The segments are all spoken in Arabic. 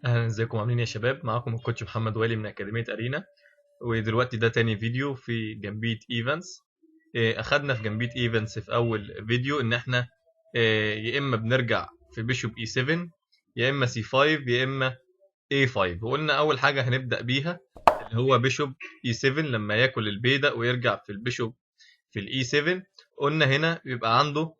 أهلا، ازيكم عاملين ايه يا شباب؟ معاكم الكوتش محمد والي من أكاديمية أرينا. ودلوقتي ده تاني فيديو في جمبيت ايفنتس. أخدنا في جمبيت ايفنتس في أول فيديو إن احنا يا إما بنرجع في بيشوب اي 7، يا إما سي 5، يا إما اي 5. وقلنا أول حاجة هنبدأ بيها اللي هو بيشوب اي 7 لما ياكل البيدق ويرجع في البيشوب في الاي 7. قلنا هنا بيبقى عنده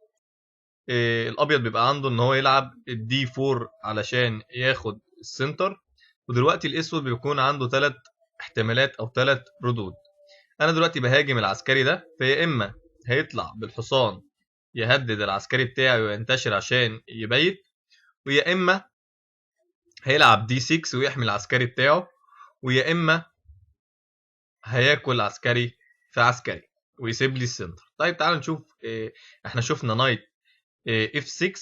الابيض بيبقى عنده ان هو يلعب الدي 4 علشان ياخد السنتر. ودلوقتي الاسود بيكون عنده 3 احتمالات او 3 ردود. انا دلوقتي بهاجم العسكري ده، فيا اما هيطلع بالحصان يهدد العسكري بتاعي وينتشر عشان يبيت، ويا اما هيلعب دي 6 ويحمي العسكري بتاعه، ويا اما هياكل عسكري في عسكري ويسيب لي السنتر. طيب تعالوا نشوف. احنا شفنا نايت اف 6.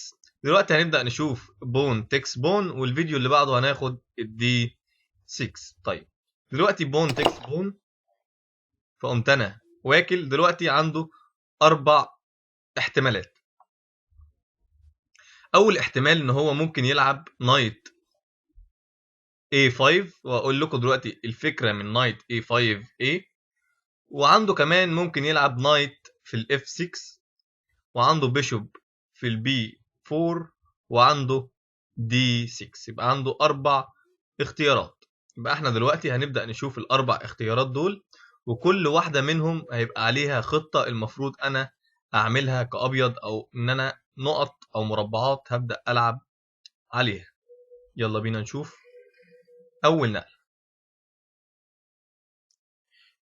دلوقتي هنبدأ نشوف بون تكس بون، والفيديو اللي بعده هناخد الدي 6. طيب دلوقتي بون تكس بون، فقمت انا واكل. دلوقتي عنده 4 احتمالات. اول احتمال ان هو ممكن يلعب نايت A5، واقول لكم دلوقتي الفكرة من نايت A5 وعنده كمان ممكن يلعب نايت في الاف 6، وعنده بيشوب في البي 4، وعنده دي 6. يبقى عنده 4 اختيارات. يبقى احنا دلوقتي هنبدأ نشوف الأربع اختيارات دول، وكل واحدة منهم هيبقى عليها خطة المفروض أنا أعملها كأبيض، أو إن أنا نقط أو مربعات هبدأ ألعب عليها. يلا بينا نشوف أول نقلة.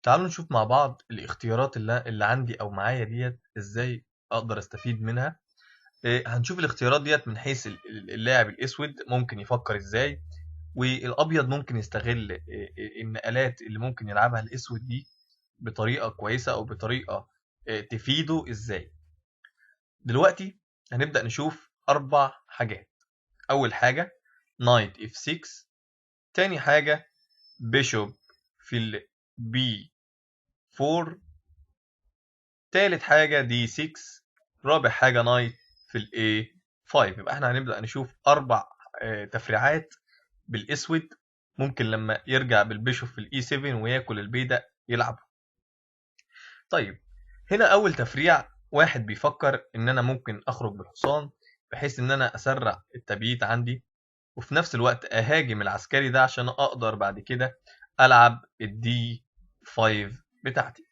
تعالوا نشوف مع بعض الاختيارات اللي عندي أو معايا ديت إزاي أقدر أستفيد منها. هنشوف الاختيارات ديت من حيث اللاعب الاسود ممكن يفكر ازاي، والابيض ممكن يستغل النقلات اللي ممكن يلعبها الاسود دي بطريقه كويسه او بطريقه تفيده ازاي. دلوقتي هنبدا نشوف 4 حاجات. اول حاجه نايت اف 6، تاني حاجه بيشوب في البي 4، تالت حاجه دي 6، رابع حاجه نايت في الاي 5. يبقى احنا هنبدا نشوف 4 تفريعات بالاسود ممكن لما يرجع بالبيشوب في الاي 7 وياكل البيدق يلعبه. طيب هنا اول تفريع، واحد بيفكر ان انا ممكن اخرج بالحصان بحيث ان انا اسرع التبييت عندي، وفي نفس الوقت اهاجم العسكري ده عشان اقدر بعد كده العب الدي 5 بتاعتي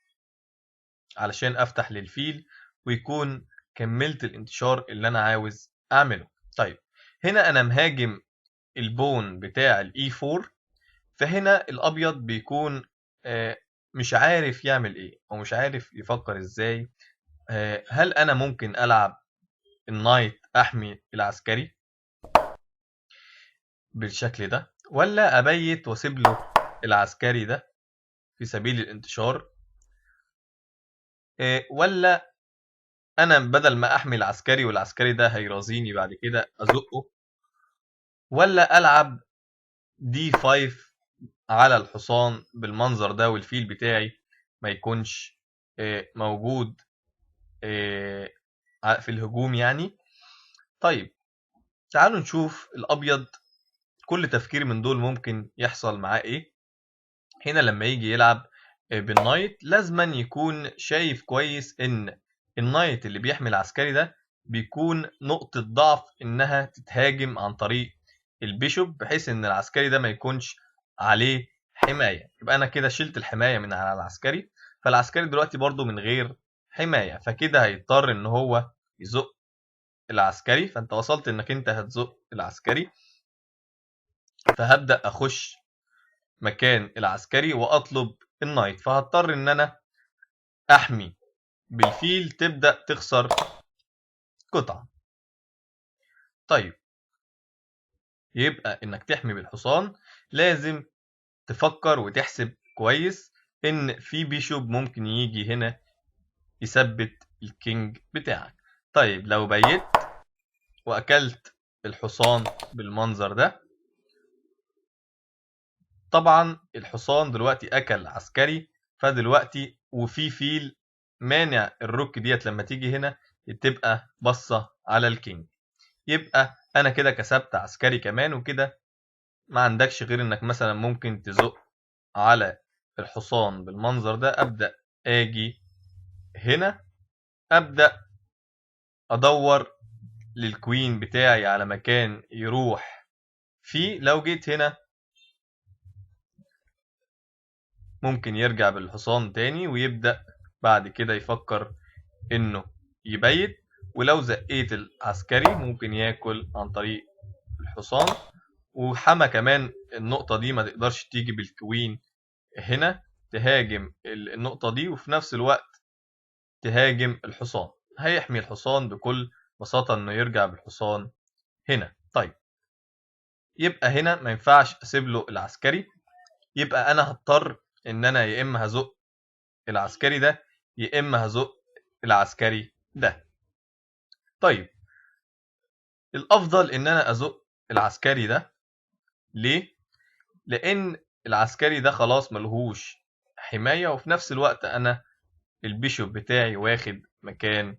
علشان افتح للفيل ويكون كملت الانتشار اللي انا عاوز اعمله. طيب هنا انا مهاجم البون بتاع الاي 4، فهنا الابيض بيكون مش عارف يعمل ايه او مش عارف يفكر ازاي. هل انا ممكن العب النايت احمي العسكري بالشكل ده، ولا ابيت واسيب له العسكري ده في سبيل الانتشار، ولا انا بدل ما احمي العسكري والعسكري ده هيرازيني بعد كده ازقه، ولا العب دي 5 على الحصان بالمنظر ده والفيل بتاعي ما يكونش موجود في الهجوم يعني. طيب تعالوا نشوف الابيض كل تفكير من دول ممكن يحصل معاه ايه. هنا لما يجي يلعب بالنايت لازما يكون شايف كويس ان النايت اللي بيحمي العسكري ده بيكون نقطة ضعف انها تتهاجم عن طريق البيشوب، بحيث ان العسكري ده ما يكونش عليه حماية. يبقى انا كده شلت الحماية من على العسكري، فالعسكري دلوقتي برضو من غير حماية، فكده هيضطر ان هو يزق العسكري. فانت وصلت انك انت هتزق العسكري، فهبدأ اخش مكان العسكري واطلب النايت، فهضطر ان انا احمي بالفيل تبدأ تخسر قطعة. طيب يبقى انك تحمي بالحصان لازم تفكر وتحسب كويس ان في بيشوب ممكن يجي هنا يثبت الكينج بتاعك. طيب لو بيت واكلت الحصان بالمنظر ده، طبعا الحصان دلوقتي اكل عسكري، فدلوقتي وفي فيل مانع الروك ديت لما تيجي هنا تبقى بصة على الكينج. يبقى انا كده كسبت عسكري كمان، وكده ما عندكش غير انك مثلا ممكن تزق على الحصان بالمنظر ده. ابدأ اجي هنا، ابدأ ادور للكوين بتاعي على مكان يروح فيه. لو جيت هنا ممكن يرجع بالحصان تاني ويبدأ بعد كده يفكر انه يبيت. ولو زقيت العسكري ممكن ياكل عن طريق الحصان. وحما كمان النقطة دي ما تقدرش تيجي بالكوين هنا تهاجم النقطة دي وفي نفس الوقت تهاجم الحصان. هيحمي الحصان بكل بساطة انه يرجع بالحصان هنا. طيب يبقى هنا ما ينفعش اسيب له العسكري، يبقى انا هضطر ان انا يا اما هزق العسكري ده يا اما هزق العسكري ده. طيب الافضل ان انا ازق العسكري ده. ليه؟ لان العسكري ده خلاص ملهوش حماية، وفي نفس الوقت انا البيشوب بتاعي واخد مكان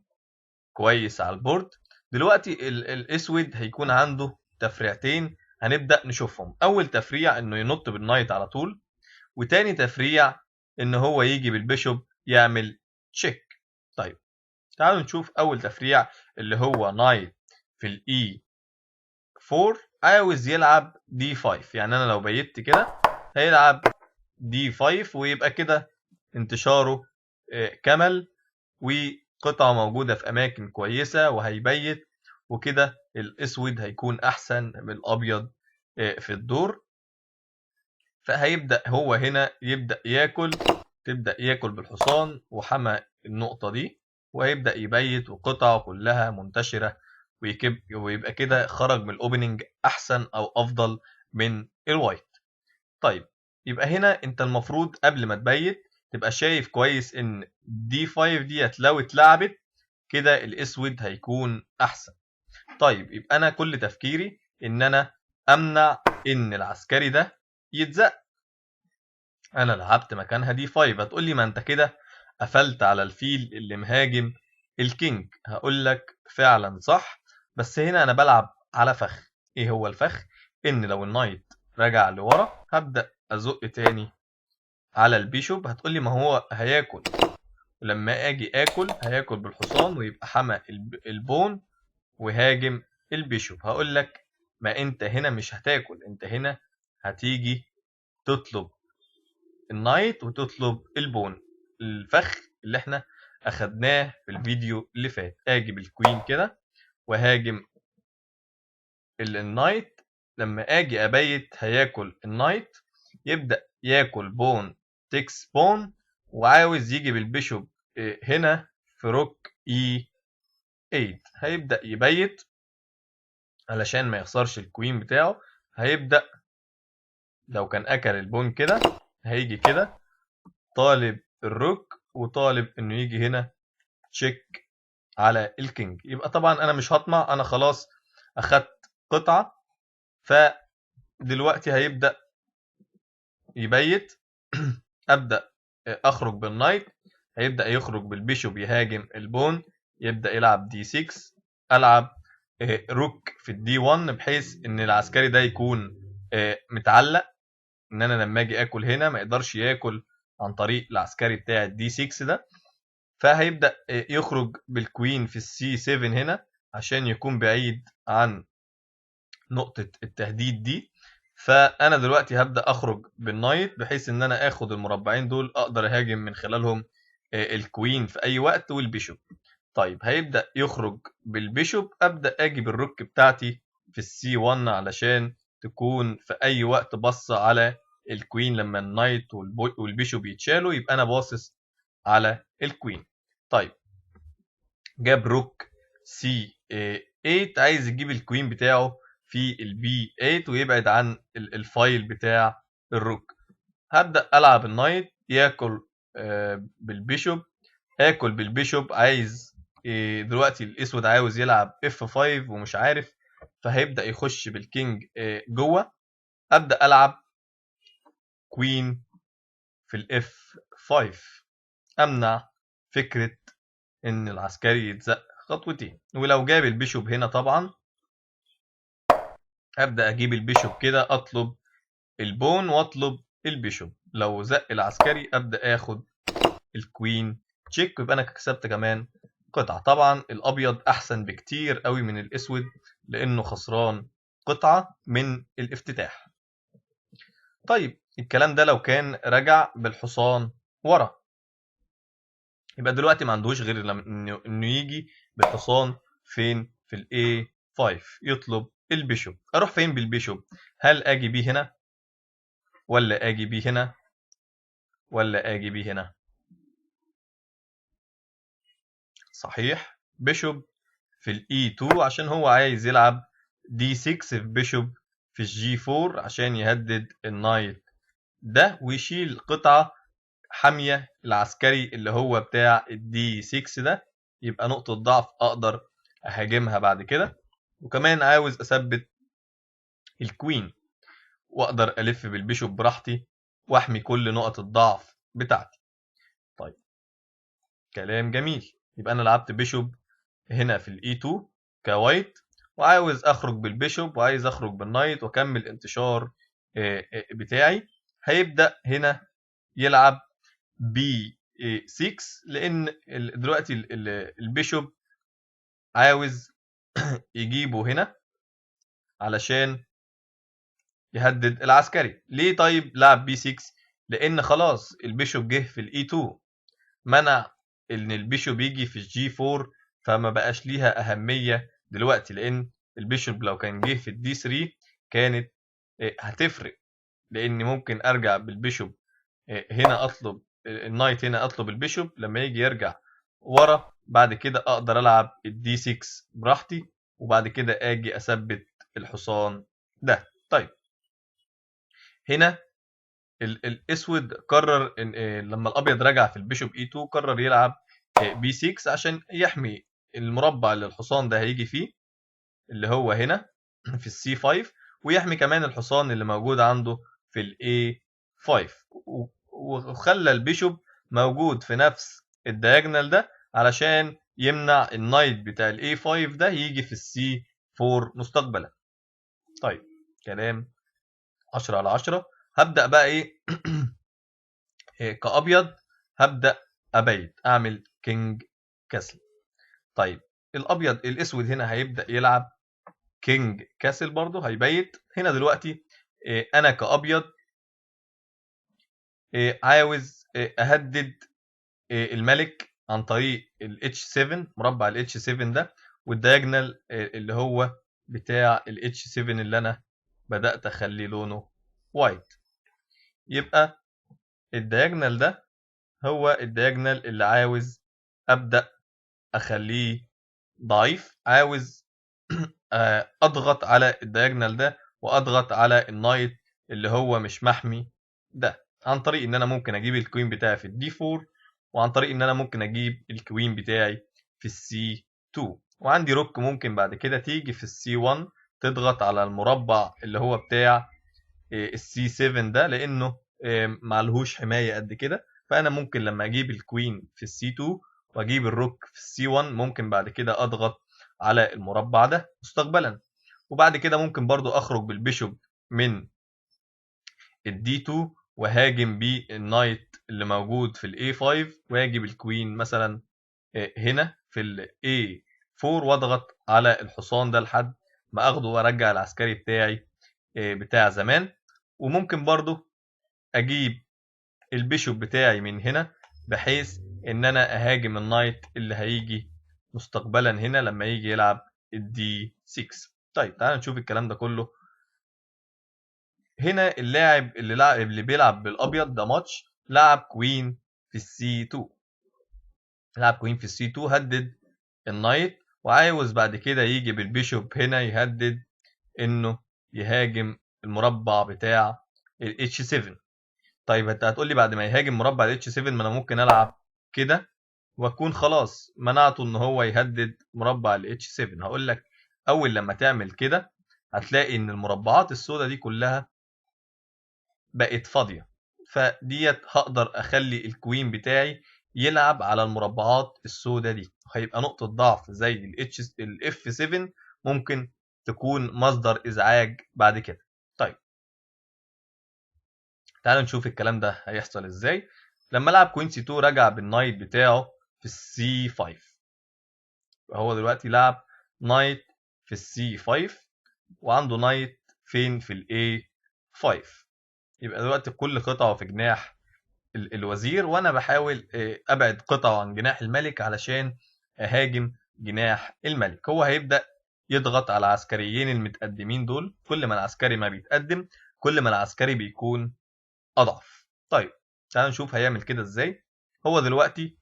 كويس على البورد. دلوقتي الاسود هيكون عنده تفريعتين هنبدأ نشوفهم. اول تفريع انه ينط بالنايت على طول، وتاني تفريع ان هو يجي بالبيشوب يعمل تشيك. طيب تعالوا نشوف اول تفريع اللي هو نايت في الاي 4 عاوز يلعب دي 5. يعني انا لو بيت كده هيلعب دي 5 ويبقى كده انتشاره كمل وقطعة موجودة في أماكن كويسة وهيبيت، وكده الأسود هيكون أحسن من الأبيض في الدور. فهيبدأ هو هنا يبدأ ياكل، تبدأ ياكل بالحصان وحمى النقطة دي وهيبدأ يبيت وقطعه كلها منتشرة ويبقى كده خرج من الأوبننج أحسن أو أفضل من الوايت. طيب يبقى هنا أنت المفروض قبل ما تبيت تبقى شايف كويس إن دي 5 ديت لو اتلعبت كده الأسود هيكون أحسن. طيب يبقى أنا كل تفكيري إن أنا أمنع إن العسكري ده يتزق. انا لعبت مكانها دي 5. هتقول لي ما انت كده قفلت على الفيل اللي مهاجم الكينج. هقول لك فعلا صح، بس هنا انا بلعب على فخ. ايه هو الفخ؟ ان لو النايت رجع لورا هبدأ ازق تاني على البيشوب. هتقول لي ما هو هياكل، ولما اجي اكل هياكل بالحصان ويبقى حمى البون وهاجم البيشوب. هقول لك ما انت هنا مش هتاكل، انت هنا هتيجي تطلب النايت وتطلب البون، الفخ اللي احنا اخدناه في الفيديو اللي فات. اجي بالكوين كده وهاجم النايت. لما اجي ابيت هياكل النايت، يبدأ ياكل بون تكس بون وعاوز يجي بالبيشوب هنا في روك اي 8. هيبدأ يبيت علشان ما يخسرش الكوين بتاعه. هيبدأ لو كان اكل البون كده هيجي كده طالب الروك وطالب انه يجي هنا تشيك على الكينج. يبقى طبعا انا مش هطمع، انا خلاص اخدت قطعة. فدلوقتي هيبدأ يبيت ابدأ اخرج بالنايت، هيبدأ يخرج بالبيشوب يهاجم البون، يبدأ يلعب دي 6. العب روك في الدي 1 بحيث ان العسكري ده يكون متعلق، ان انا لما اجي اكل هنا ما يقدرش ياكل عن طريق العسكري بتاع الدي 6 ده. فهيبدأ يخرج بالكوين في السي 7 هنا عشان يكون بعيد عن نقطة التهديد دي. فأنا دلوقتي هبدأ أخرج بالنايت بحيث إن أنا آخد المربعين دول أقدر أهاجم من خلالهم الكوين في أي وقت والبيشوب. طيب هيبدأ يخرج بالبيشوب، أبدأ أجي بالروك بتاعتي في السي 1 علشان تكون في أي وقت بصة على الكوين. لما النايت والبيشوب يتشالوا يبقى أنا باصص على الكوين. طيب جاب روك سي 8، عايز يجيب الكوين بتاعه في البي 8 ويبعد عن الفايل بتاع الروك. هبدأ ألعب النايت ياكل بالبيشوب، آكل بالبيشوب. عايز دلوقتي الأسود عاوز يلعب اف 5 ومش عارف، فهيبدأ يخش بالكينج جوه. أبدأ ألعب كوين في الاف 5 أمنع فكرة ان العسكري يتزق خطوتين. ولو جاب البيشوب هنا طبعا ابدا اجيب البيشوب كده، اطلب البون واطلب البيشوب. لو زق العسكري ابدا اخد الكوين تشيك، ويبقى انا كسبت كمان قطعه. طبعا الابيض احسن بكتير قوي من الاسود، لانه خسران قطعه من الافتتاح. طيب الكلام ده لو كان رجع بالحصان ورا، يبقى دلوقتي ما عندهوش غير انه يجي بالحصان فين؟ في الاي 5 يطلب البيشوب. اروح فين بالبيشوب؟ هل اجي بيه هنا ولا اجي بيه هنا ولا اجي بيه هنا؟ صحيح، بيشوب في الاي 2 عشان هو عايز يلعب دي 6 في بيشوب في الجي 4 عشان يهدد النايت ده ويشيل قطعة حامية العسكري اللي هو بتاع الدي 6 ده، يبقى نقطة ضعف اقدر اهاجمها بعد كده. وكمان عاوز اثبت الكوين واقدر الف بالبيشوب براحتي واحمي كل نقط الضعف بتاعتي. طيب كلام جميل، يبقى انا لعبت بيشوب هنا في الاي 2 كوايت، وعاوز اخرج بالبيشوب وعايز اخرج بالنايت واكمل انتشار بتاعي. هيبدأ هنا يلعب بي 6 لان دلوقتي البيشوب عاوز يجيبه هنا علشان يهدد العسكري. ليه طيب لعب بي 6؟ لان خلاص البيشوب جه في الاي 2، منع ان البيشوب يجي في الجي 4، فما بقاش ليها اهميه دلوقتي، لان البيشوب لو كان جه في الدي 3 كانت هتفرق، لان ممكن ارجع بالبيشوب هنا اطلب النايت، هنا اطلب البيشوب لما يجي يرجع ورا، بعد كده اقدر العب الدي 6 براحتي، وبعد كده اجي اثبت الحصان ده. طيب هنا الاسود قرر ان لما الابيض رجع في البيشوب اي 2 قرر يلعب بي 6 عشان يحمي المربع اللي الحصان ده هيجي فيه اللي هو هنا في السي 5، ويحمي كمان الحصان اللي موجود عنده في الاي 5، وخلى البيشوب موجود في نفس الدياجونال ده علشان يمنع النايت بتاع الاي 5 ده يجي في السي 4 مستقبلا. طيب كلام 10 على 10. هبدأ بقى ايه كأبيض، هبدأ أبيت أعمل كينج كاسل. طيب الأبيض الأسود هنا هيبدأ يلعب كينج كاسل برضه هيبيت. هنا دلوقتي أنا كأبيض عاوز أهدد الملك عن طريق ال H7، مربع ال H7 ده والدياجونال اللي هو بتاع ال H7 اللي أنا بدأت أخليه لونه وايت. يبقى الدياجونال ده هو الدياجونال اللي عاوز ابدا اخليه ضعيف، عاوز اضغط على الدياجونال ده واضغط على النايت اللي هو مش محمي ده، عن طريق ان انا ممكن اجيب الكوين بتاعي في الدي 4، وعن طريق ان انا ممكن اجيب الكوين بتاعي في السي 2، وعندي روك ممكن بعد كده تيجي في السي 1 تضغط على المربع اللي هو بتاع السي 7 ده، لانه معلهوش حمايه قد كده. فانا ممكن لما اجيب الكوين في السي 2 واجيب الروك في السي 1 ممكن بعد كده اضغط على المربع ده مستقبلا. وبعد كده ممكن برضو اخرج بالبيشوب من الدي 2 وهاجم بيه النايت اللي موجود في الاي 5، واجيب الكوين مثلا هنا في الاي 4 واضغط على الحصان ده لحد ما اخده وارجع العسكري بتاعي بتاع زمان. وممكن برضو اجيب البيشوب بتاعي من هنا بحيث ان انا اهاجم النايت اللي هيجي مستقبلا هنا لما يجي يلعب الدي 6. طيب تعالى نشوف الكلام ده كله. هنا اللاعب اللي بيلعب بالابيض ده ماتش لعب كوين في السي 2، لعب كوين في السي 2 هدد النايت، وعاوز بعد كده يجي بالبيشوب هنا يهدد انه يهاجم المربع بتاع ال H7. طيب انت هتقول لي بعد ما يهاجم مربع ال H7 ما انا ممكن العب كده واكون خلاص منعته ان هو يهدد مربع ال H7. هقول لك اول لما تعمل كده هتلاقي ان المربعات السوداء دي كلها بقت فاضيه، فديت هقدر اخلي الكوين بتاعي يلعب على المربعات السوداء دي، هيبقى نقطه ضعف زي ال F7 ممكن تكون مصدر ازعاج بعد كده. طيب تعالوا نشوف الكلام ده هيحصل ازاي. لما لعب كوين سي 2 رجع بالنايت بتاعه في السي 5. هو دلوقتي لعب نايت في السي 5 وعنده نايت فين؟ في الاي 5. يبقى دلوقتي كل قطعه في جناح الوزير، وانا بحاول ابعد قطعه عن جناح الملك علشان اهاجم جناح الملك. هو هيبدأ يضغط على العسكريين المتقدمين دول. كل ما العسكري ما بيتقدم كل ما العسكري بيكون اضعف. طيب تعالوا نشوف هيعمل كده ازاي. هو دلوقتي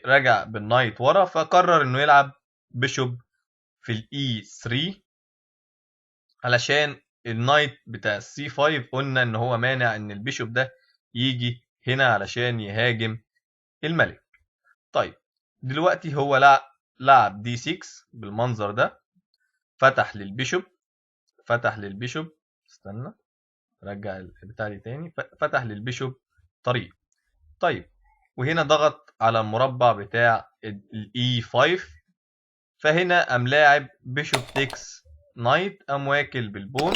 رجع بالنايت ورا، فقرر انه يلعب بيشوب في الاي 3 علشان النايت بتاع السي 5 قلنا ان هو مانع ان البيشوب ده يجي هنا علشان يهاجم الملك. طيب دلوقتي هو لعب دي 6 بالمنظر ده، فتح للبيشوب. استنى رجع البتاع دي تاني. فتح للبيشوب طريق. طيب وهنا ضغط على المربع بتاع الاي 5، فهنا قام لاعب بيشوب تكس نايت، قام واكل بالبون.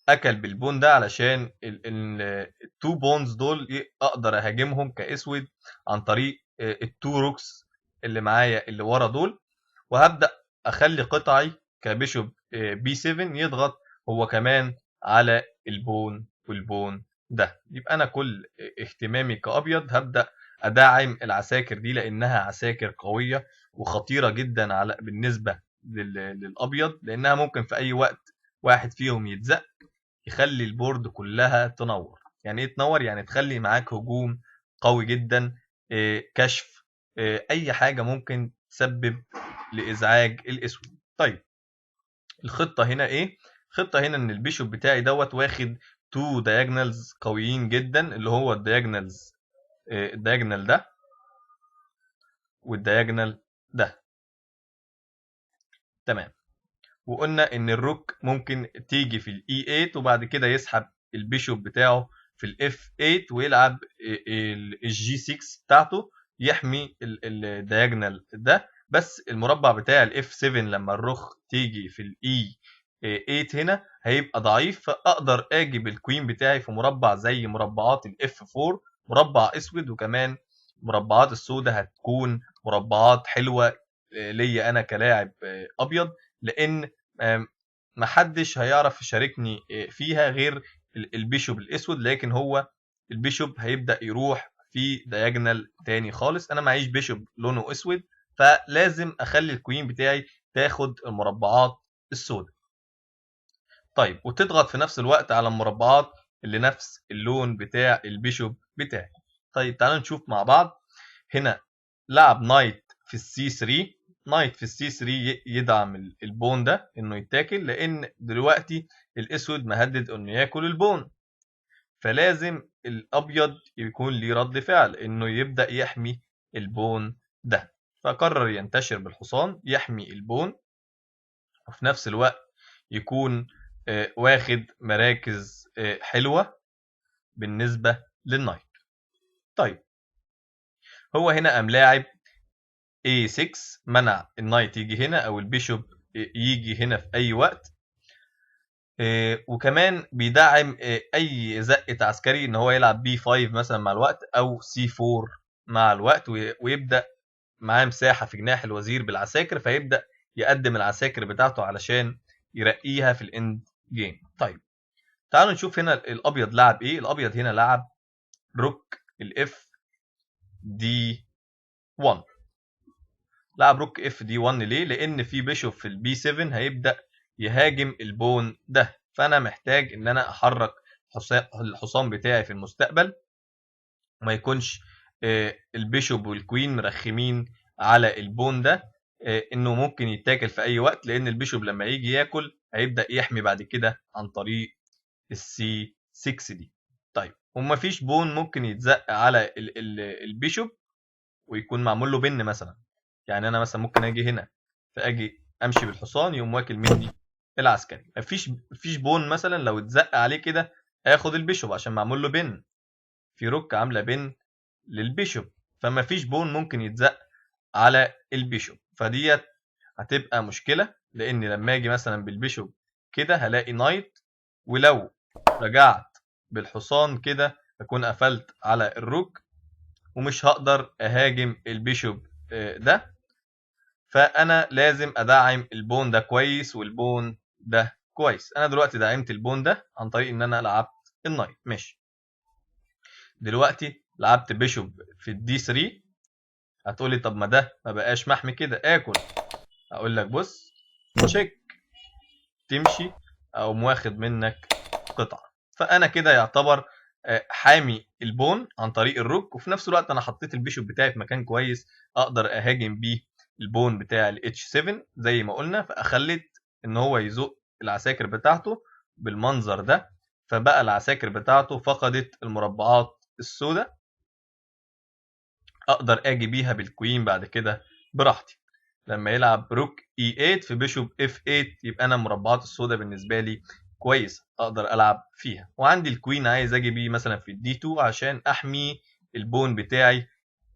اكل بالبون ده علشان التو بونز دول اقدر اهاجمهم كاسود عن طريق التو روكس اللي معايا اللي ورا دول. وهبدا اخلي قطعي كبيشوب بي 7 يضغط هو كمان على البون والبون ده. يبقى انا كل اهتمامي كابيض هبدا ادعم العساكر دي لانها عساكر قويه وخطيره جدا على بالنسبه للابيض، لانها ممكن في اي وقت واحد فيهم يتزق يخلي البورد كلها تنور. يعني ايه تنور؟ يعني تخلي معاك هجوم قوي جدا، كشف، اي حاجه ممكن تسبب لازعاج الاسود. طيب الخطه هنا ايه؟ الخطه هنا ان البيشوب بتاعي دوت واخد تو دايجونالز قويين جدا، اللي هو الدايجونال ده والدايجونال ده. تمام. وقلنا ان الروك ممكن تيجي في الاي 8 وبعد كده يسحب البيشوب بتاعه في الاف 8 ويلعب الجي 6 بتاعته يحمي الدياجونال ده. بس المربع بتاع الاف 7 لما الرخ تيجي في الاي 8 هنا هيبقى ضعيف، فاقدر اجي بالكوين بتاعي في مربع زي مربعات الاف 4، مربع اسود، وكمان مربعات السوداء هتكون مربعات حلوه ليا انا كلاعب ابيض، لان محدش هيعرف يشاركني فيها غير البيشوب الاسود. لكن هو البيشوب هيبدأ يروح في دياجونال تاني خالص. انا معيش بيشوب لونه اسود، فلازم اخلي الكوين بتاعي تاخد المربعات السوداء. طيب وتضغط في نفس الوقت على المربعات اللي نفس اللون بتاع البيشوب بتاعي. طيب تعالوا نشوف مع بعض. هنا لعب نايت في السي 3. نايت في السي 3 يدعم البون ده انه يتاكل، لان دلوقتي الاسود مهدد انه ياكل البون، فلازم الابيض يكون ليه رد فعل انه يبدا يحمي البون ده. فقرر ينتشر بالحصان يحمي البون، وفي نفس الوقت يكون واخد مراكز حلوه بالنسبه للنايت. طيب هو هنا قام لاعب A6 منع النايت يجي هنا او البيشوب يجي هنا في اي وقت، وكمان بيدعم اي زقة عسكري ان هو يلعب B5 مثلا مع الوقت او C4 مع الوقت، ويبدأ معاه مساحة في جناح الوزير بالعساكر، فيبدأ يقدم العساكر بتاعته علشان يرقيها في الاند جيم. طيب تعالوا نشوف هنا الابيض لعب ايه. الابيض هنا لعب روك الاف دي 1. لعب روك اف دي 1 ليه؟ لان في بيشوب في البي 7 هيبدا يهاجم البون ده، فانا محتاج ان انا احرك الحصان بتاعي في المستقبل وما يكونش البيشوب والكوين مرخمين على البون ده، انه ممكن يتاكل في اي وقت، لان البيشوب لما يجي ياكل هيبدا يحمي بعد كده عن طريق السي 6 دي. طيب ومفيش بون ممكن يتزق على البيشوب ويكون معمول له بن مثلا. يعني انا مثلا ممكن اجي هنا فاجي امشي بالحصان يقوم واكل مني العسكري. مفيش بون مثلا لو اتزق عليه كده اخد البيشوب عشان معمول له بن. في روك عامله بن للبيشوب، فمفيش بون ممكن يتزق على البيشوب. فديت هتبقى مشكلة، لان لما اجي مثلا بالبيشوب كده هلاقي نايت، ولو رجعت بالحصان كده اكون قفلت على الروك ومش هقدر اهاجم البيشوب ده. فانا لازم ادعم البون ده كويس والبون ده كويس. انا دلوقتي دعمت البون ده عن طريق ان انا لعبت النايت. ماشي، دلوقتي لعبت بيشوب في الدي 3. هتقولي طب ما ده ما بقاش محمي كده اكل. اقول لك بص، تشيك، تمشي او واخد منك قطعه. فانا كده يعتبر حامي البون عن طريق الروك، وفي نفس الوقت انا حطيت البيشوب بتاعي في مكان كويس اقدر اهاجم بيه البون بتاع الاتش 7 زي ما قلنا. فاخليت ان هو يزق العساكر بتاعته بالمنظر ده، فبقى العساكر بتاعته فقدت المربعات السوداء، اقدر اجي بيها بالكوين بعد كده براحتي. لما يلعب روك اي 8 في بيشوب اف 8 يبقى انا المربعات السوداء بالنسبه لي كويسه اقدر العب فيها. وعندي الكوين عايز اجي بيه مثلا في الدي 2 عشان احمي البون بتاعي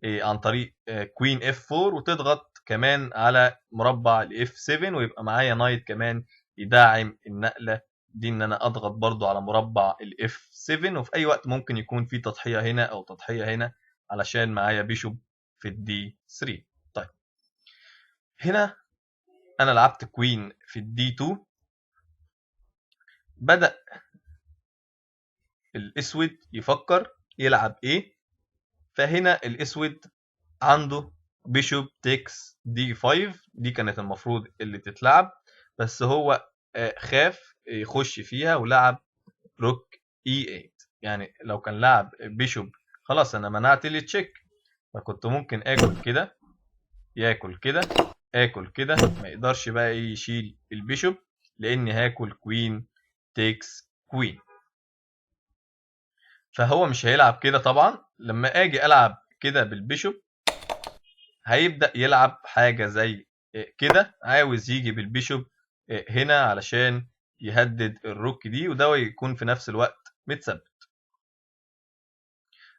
عن طريق كوين اف 4 وتضغط كمان على مربع الاف 7 ويبقى معايا نايت كمان يدعم النقله دي، ان انا اضغط برضو على مربع الاف 7 وفي اي وقت ممكن يكون في تضحيه هنا او تضحيه هنا علشان معايا بيشوب في الدي 3. طيب هنا انا لعبت كوين في الدي 2، بدأ الاسود يفكر يلعب ايه. فهنا الاسود عنده بيشوب تيكس دي 5، دي كانت المفروض اللي تتلعب، بس هو خاف يخش فيها ولعب روك اي 8. يعني لو كان لعب بيشوب خلاص انا منعت لي تشيك، فكنت ممكن اكل كده، ياكل كده، اكل كده، ما يقدرش بقى ايه يشيل البيشوب لاني هاكل كوين تيكس كوين. فهو مش هيلعب كده طبعا. لما اجي العب كده بالبيشوب هيبدأ يلعب حاجة زي كده، عاوز يجي بالبيشوب هنا علشان يهدد الروك دي وده يكون في نفس الوقت متثبت.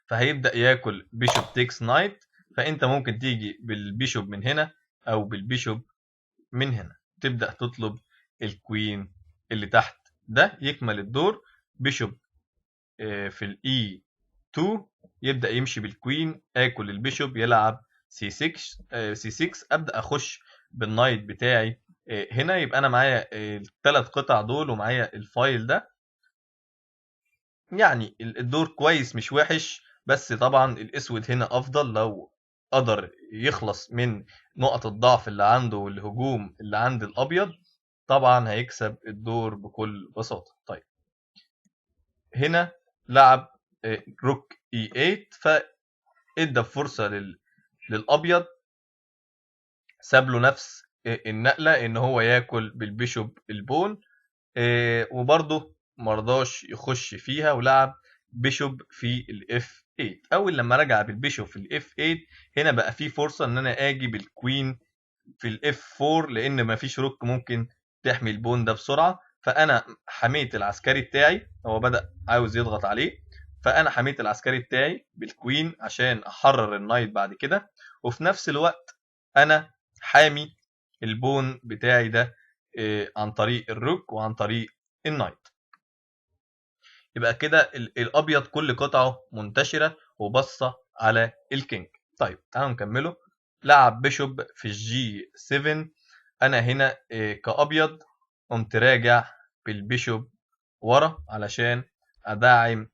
فهيبدأ ياكل بيشوب تيكس نايت، فانت ممكن تيجي بالبيشوب من هنا او بالبيشوب من هنا، تبدأ تطلب الكوين اللي تحت ده يكمل الدور. بيشوب في الاي 2 يبدأ يمشي بالكوين، اكل البيشوب، يلعب سي 6 سي 6، ابدأ اخش بالنايت بتاعي هنا. يبقى انا معايا الثلاث قطع دول ومعايا الفايل ده. يعني الدور كويس مش وحش، بس طبعا الاسود هنا افضل. لو قدر يخلص من نقط الضعف اللي عنده والهجوم اللي عند الابيض طبعا هيكسب الدور بكل بساطة. طيب هنا لعب روك اي 8 فادى فرصة للابيض، ساب له نفس النقلة ان هو ياكل بالبيشوب البون، وبرضه مرضاش يخش فيها ولعب بيشوب في الاف 8. اول لما رجع بالبيشوب في الاف 8 هنا بقى في فرصة ان انا اجي بالكوين في الاف 4 لان مفيش روك ممكن تحمي البون ده بسرعة. فانا حميت العسكري بتاعي، هو بدأ عاوز يضغط عليه، فانا حميت العسكري بتاعي بالكوين عشان احرر النايت بعد كده، وفي نفس الوقت انا حامي البون بتاعي ده عن طريق الروك وعن طريق النايت. يبقى كده الابيض كل قطعه منتشره وبصه على الكينج. طيب تعالوا نكمله. لعب بيشوب في الجي 7. انا هنا كابيض قمت راجع بالبيشوب ورا علشان ادعم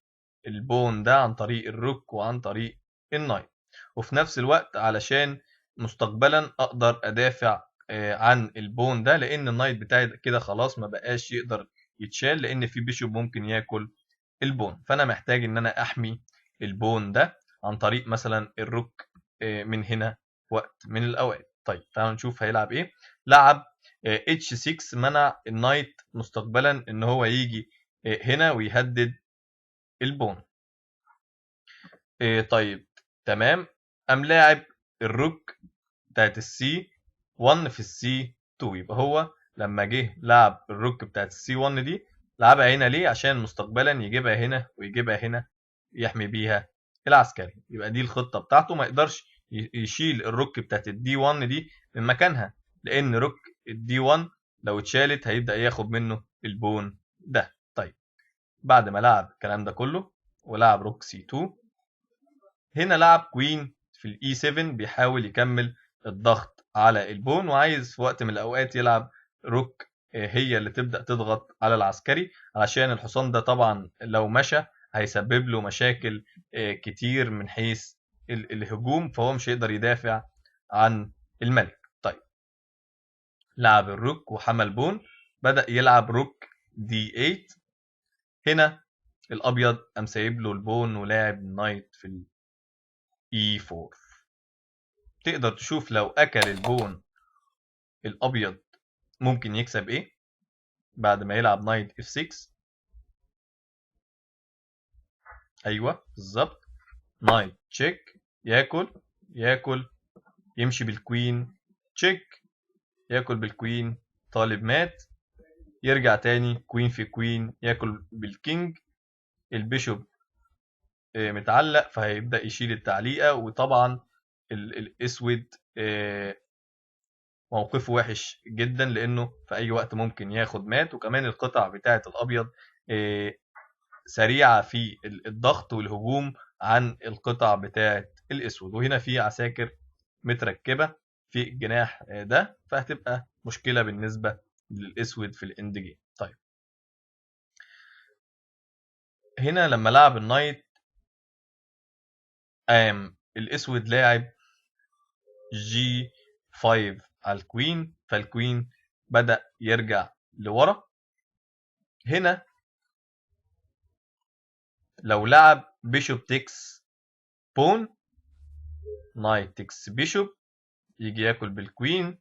البون ده عن طريق الروك وعن طريق النايت، وفي نفس الوقت علشان مستقبلا اقدر ادافع عن البون ده، لان النايت بتاعي كده خلاص ما بقاش يقدر يتشال لان في بيشوب ممكن ياكل البون. فانا محتاج ان انا احمي البون ده عن طريق مثلا الروك من هنا وقت من الاوقات. طيب تعالوا نشوف هيلعب ايه. لعب اتش 6، منع النايت مستقبلا ان هو يجي هنا ويهدد البون. طيب تمام. قام لاعب الروك بتاعت السي 1 في السي 2. يبقى هو لما جه لعب الروك بتاعت السي 1 دي لعبها هنا ليه؟ عشان مستقبلا يجيبها هنا ويجيبها هنا يحمي بيها العسكري. يبقى دي الخطة بتاعته، ما يقدرش يشيل الروك بتاعت الدي 1 دي من مكانها لان روك الدي 1 لو اتشالت هيبدا ياخد منه البون ده. طيب بعد ما لعب الكلام ده كله ولعب روك سي 2، هنا لعب كوين في الاي 7 بيحاول يكمل الضغط على البون، وعايز في وقت من الاوقات يلعب روك هي اللي تبدا تضغط على العسكري، علشان الحصان ده طبعا لو مشى هيسبب له مشاكل كتير من حيث الهجوم، فهو مش هيقدر يدافع عن الملك. طيب لعب الروك وحمى البون، بدأ يلعب روك دي 8. هنا الابيض قام سايب له البون ولاعب نايت في الاي 4. تقدر تشوف لو اكل البون الابيض ممكن يكسب ايه بعد ما يلعب نايت اف 6. ايوه بالظبط، نايت تشيك، ياكل يمشي بالكوين تشيك، ياكل بالكوين، طالب مات، يرجع تاني كوين في كوين، ياكل بالكينج، البيشوب متعلق فهيبدأ يشيل التعليقة. وطبعا الاسود موقفه وحش جدا لانه في اي وقت ممكن ياخد مات، وكمان القطع بتاعه الابيض سريعه في الضغط والهجوم عن القطع بتاعه الاسود، وهنا في عساكر متركبه في الجناح ده، فهتبقى مشكله بالنسبه للاسود في الاند جيم. طيب هنا لما لعب النايت قام الاسود لاعب جي 5 على الكوين، فالكوين بدأ يرجع لورا. هنا لو لعب بيشوب تكس بون، نايت تكس بيشوب، يجي ياكل بالكوين،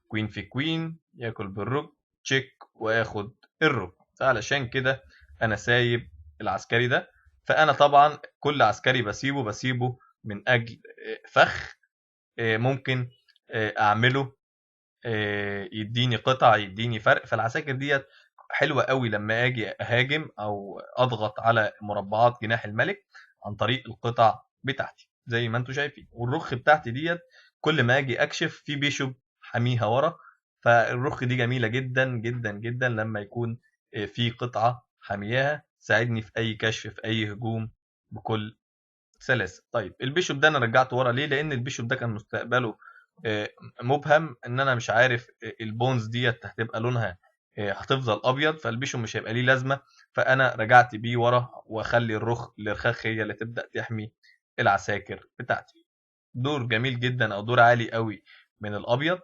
كوين في كوين، ياكل بالروك تشيك وياخد الروك. فعلشان كده انا سايب العسكري ده. فانا طبعا كل عسكري بسيبه من اجل فخ ممكن اعمله يديني قطع، يديني فرق. فالعساكر ديت حلوه قوي لما اجي اهاجم او اضغط على مربعات جناح الملك عن طريق القطع بتاعتي زي ما انتم شايفين. والرخ بتاعتي ديت كل ما اجي اكشف في بيشوب حميها ورا، فالرخ دي جميله جدا جدا جدا لما يكون في قطعه حمياها تساعدني في اي كشف في اي هجوم بكل سلاسه. طيب البيشوب ده انا رجعته ورا ليه؟ لان البيشوب ده كان مستقبله مبهم، ان انا مش عارف البونز ديت هتبقى لونها هتفضل ابيض، فالبيشوب مش هيبقى ليه لازمه، فانا رجعت بيه ورا واخلي الرخاخ هي اللي تبدا تحمي العساكر بتاعتي. دور جميل جدا او دور عالي قوي من الابيض.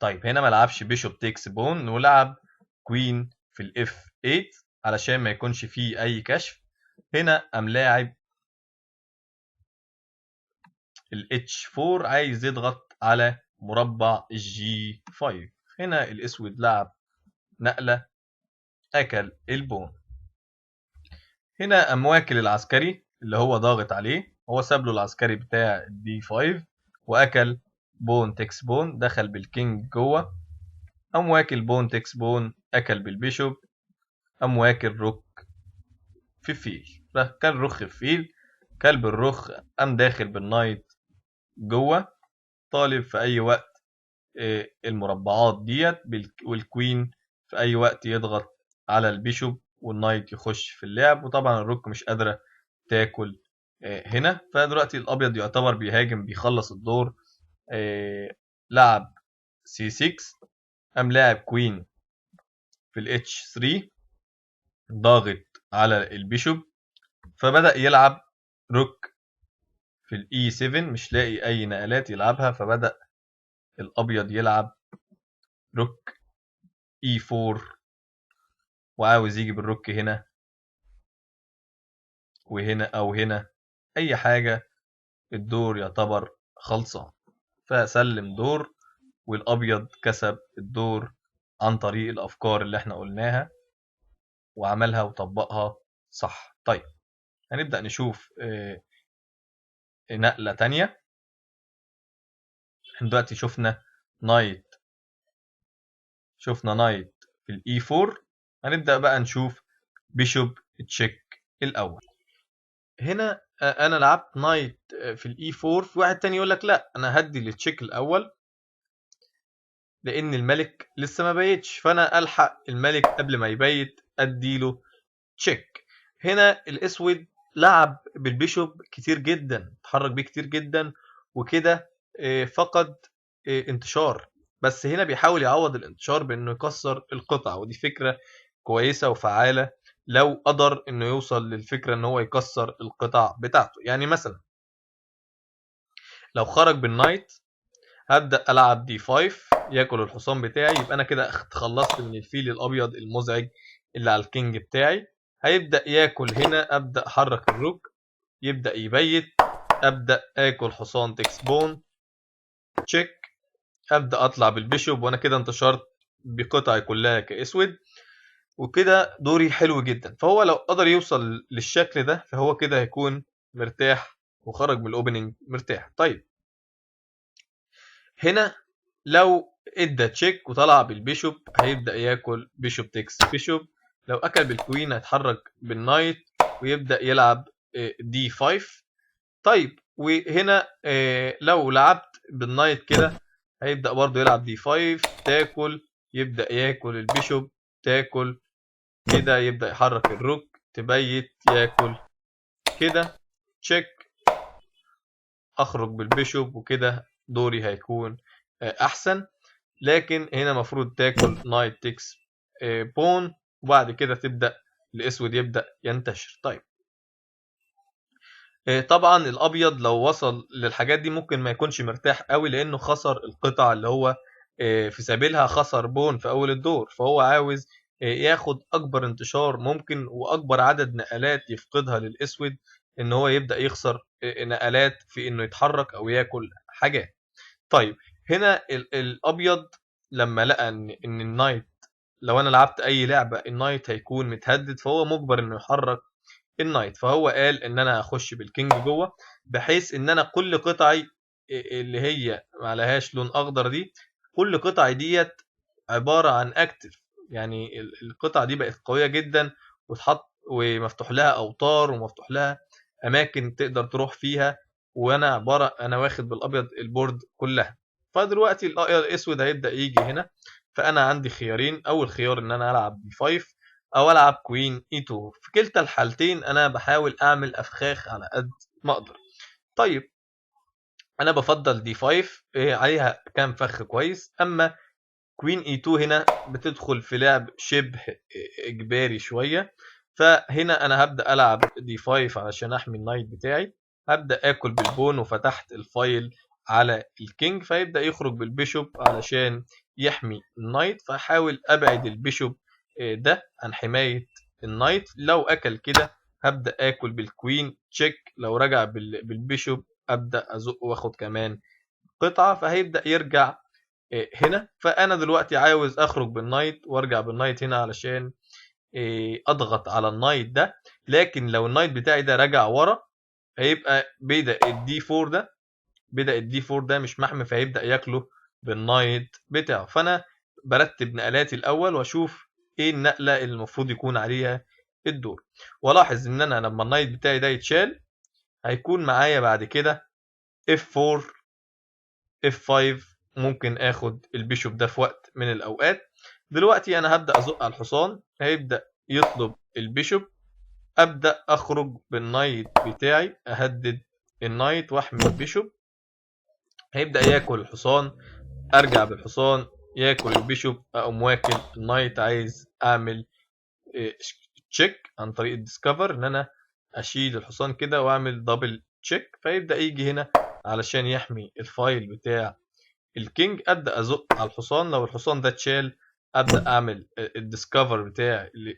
طيب هنا ما لعبش بيشوب تيكس بون ولعب كوين في الاف 8 علشان ما يكونش فيه اي كشف. هنا قام لاعب الاتش 4 عايز يضغط على مربع الجي 5. هنا الاسود لعب نقلة، اكل البون. هنا قام واكل العسكري اللي هو ضاغط عليه، هو ساب له العسكري بتاع الدي 5 واكل بون تكس بون، دخل بالكينج جوه، قام واكل بون تكس بون، اكل بالبيشوب، قام واكل روك في فيل، كل رخ في فيل، كلب الرخ قام داخل بالنايت جوه، طالب في اي وقت المربعات ديت والكوين في اي وقت يضغط على البيشوب والنايت يخش في اللعب. وطبعا الروك مش قادره تاكل هنا. فدلوقتي الابيض يعتبر بيهاجم بيخلص الدور. لعب سي 6، قام لاعب كوين في الاتش 3 ضاغط على البيشوب، فبدأ يلعب روك في الاي 7 مش لاقي اي نقلات يلعبها، فبدأ الابيض يلعب روك اي 4 وعاوز يجي بالروك هنا وهنا او هنا اي حاجة. الدور يعتبر خلصان، فسلم دور والابيض كسب الدور عن طريق الافكار اللي احنا قلناها وعملها وطبقها صح. طيب هنبدأ نشوف نقلة تانية. احنا دلوقتي شفنا نايت في الاي 4، هنبدأ بقى نشوف بيشوب تشيك الاول. هنا انا لعبت نايت في الاي 4، في واحد تاني يقول لك لا انا هدي للتشيك الاول لان الملك لسه ما بيتش، فانا الحق الملك قبل ما يبيت اديله تشيك. هنا الاسود لعب بالبيشوب كتير جدا، اتحرك بيه كتير جدا، وكده فقد انتشار. بس هنا بيحاول يعوض الانتشار بانه يكسر القطع، ودي فكرة كويسة وفعالة لو قدر انه يوصل للفكرة ان هو يكسر القطع بتاعته. يعني مثلا لو خرج بالنايت هبدأ ألعب دي 5 ياكل الحصان بتاعي، يبقى أنا كده اتخلصت من الفيل الأبيض المزعج اللي على الكينج بتاعي. هيبدأ ياكل هنا، أبدأ أحرك الروك يبدأ يبيت، أبدأ آكل حصان تكس بون تشيك، أبدأ أطلع بالبيشوب، وأنا كده انتشرت بقطعي كلها كأسود، وكده دوري حلو جدا. فهو لو قدر يوصل للشكل ده فهو كده هيكون مرتاح وخرج من الأوبننج مرتاح. طيب هنا لو ادى تشيك وطلع بالبيشوب هيبدأ ياكل بيشوب تكس بيشوب. لو اكل بالكوين هيتحرك بالنايت ويبدأ يلعب دي 5. طيب وهنا لو لعبت بالنايت كده هيبدأ برضه يلعب دي 5 تاكل، يبدأ ياكل البيشوب تاكل، كده يبدأ يحرك الروك تبيت ياكل، كده تشيك اخرج بالبيشوب، وكده دوري هيكون احسن. لكن هنا المفروض تاكل نايت تكس بون، وبعد كده تبدأ الاسود يبدأ ينتشر. طيب طبعا الابيض لو وصل للحاجات دي ممكن ما يكونش مرتاح قوي، لانه خسر القطع اللي هو في سبيلها، خسر بون في اول الدور، فهو عاوز ياخد اكبر انتشار ممكن واكبر عدد نقلات يفقدها للاسود، ان هو يبدأ يخسر نقلات في انه يتحرك او ياكل حاجات. طيب هنا الابيض لما لقى ان النايت، لو انا لعبت اي لعبه النايت هيكون متهدد، فهو مجبر انه يحرك النايت، فهو قال ان انا هخش بالكينج جوه، بحيث ان انا كل قطعي اللي هي ما لهاش لون اخضر دي، كل قطعي ديت عباره عن اكتف، يعني القطعه دي بقت قويه جدا، وتحط ومفتوح لها اوتار ومفتوح لها اماكن تقدر تروح فيها، وانا عباره انا واخد بالابيض البورد كلها. فدلوقتي الاسود هيبدا يجي هنا، فانا عندي خيارين. اول خيار ان انا العب بي 5 او العب كوين اي 2، في كلتا الحالتين انا بحاول اعمل افخاخ على قد ما اقدر. طيب انا بفضل دي 5 عليها كام فخ كويس، اما كوين اي 2 هنا بتدخل في لعب شبه اجباري شويه، فهنا انا هبدا العب دي 5 علشان احمي النايت بتاعي، هبدا اكل بالبون وفتحت الفايل على الكينج، فيبدا يخرج بالبيشوب علشان يحمي النايت، فاحاول ابعد البيشوب ده عن حمايه النايت. لو اكل كده هبدا اكل بالكوين تشيك، لو رجع بالبيشوب ابدا ازق واخد كمان قطعه، فهيبدا يرجع هنا. فانا دلوقتي عاوز اخرج بالنايت وارجع بالنايت هنا علشان اضغط على النايت ده، لكن لو النايت بتاعي ده رجع ورا هيبقى بدأ الدي 4 ده مش محمي، فهيبدأ ياكله بالنايت بتاعه. فانا برتب نقلاتي الاول واشوف ايه النقله اللي المفروض يكون عليها الدور، والاحظ ان انا لما النايت بتاعي ده يتشال هيكون معايا بعد كده F4 F5، ممكن اخد البيشوب ده في وقت من الاوقات. دلوقتي انا هبدأ ازق على الحصان، هيبدأ يطلب البيشوب، ابدأ اخرج بالنايت بتاعي اهدد النايت واحمي البيشوب، هيبدأ ياكل الحصان، ارجع بالحصان ياكل البيشوب، اقوم واكل النايت. عايز اعمل تشيك عن طريق الديسكفر، ان انا اشيل الحصان كده واعمل دبل تشيك، فيبدأ يجي هنا علشان يحمي الفايل بتاع الكينج، ابدا ازق على الحصان، لو الحصان ده اتشال ابدا اعمل الديسكفر